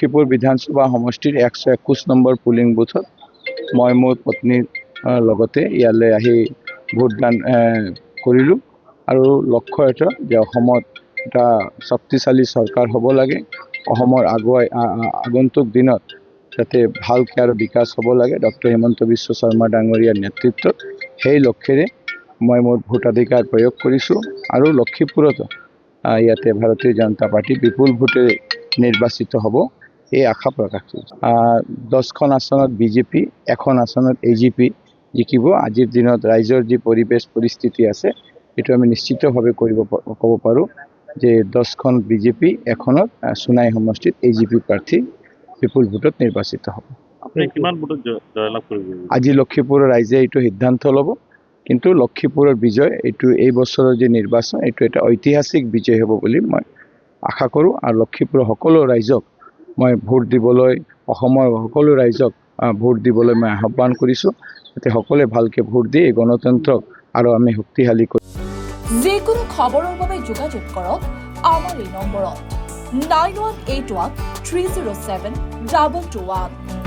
লক্ষীপুৰ বিধানসভা সমষ্টিৰ 121 number pulling বুথত মই মোৰ পত্নীৰ লগতে ইয়ালৈ আহি ভোটদান কৰিলোঁ আৰু লক্ষ্য এটা যে অসমত এটা শক্তিশালী চৰকাৰ হ'ব লাগে অসমৰ আগন্তুক দিনত যাতে ভালকৈ আৰু বিকাশ হ'ব লাগে ডক্টৰ হিমন্ত বিশ্ব শৰ্মা ডাঙৰীয়াৰ নেতৃত্বত সেই লক্ষ্যৰে মই মোৰ ভোটাধিকাৰ প্ৰয়োগ কৰিছোঁ আৰু লক্ষীপুৰতো ইয়াতে ভাৰতীয় জনতা পাৰ্টি বিপুল ভোটে নিৰ্বাচিত হ'ব এই আশা প্ৰকাশ কৰিছোঁ 10খন আসনত বিজেপি 1খন আসনত AGP জিকিব আজিৰ দিনত ৰাইজৰ যি পৰিস্থিতি আছে এইটো আমি নিশ্চিতভাৱে ক'ব পাৰোঁ যে 10খন বিজেপি 1খনত সোণাই সমষ্টিত AGP প্ৰাৰ্থী বিপুল ভোটত নিৰ্বাচিত হ'ব। আজি লক্ষীপুৰৰ ৰাইজে এইটো সিদ্ধান্ত ল'ব কিন্তু লক্ষীপুৰৰ বিজয় এই বছৰৰ যি নিৰ্বাচন এইটো এটা ঐতিহাসিক বিজয় হ'ব বুলি মই আশা কৰোঁ আৰু লক্ষীপুৰৰ সকলো ৰাইজক মই ভোট দিবলৈ অসমৰ সকলো ৰাইজক ভোট দিবলৈ মই আহ্বান কৰিছোঁ যাতে সকলোৱে ভালকৈ ভোট দি এই গণতন্ত্ৰক আৰু আমি শক্তিশালী কৰোঁ। যিকোনো খবৰৰ বাবে যোগাযোগ কৰক আমাৰ এই নম্বৰত 9181 307 2221।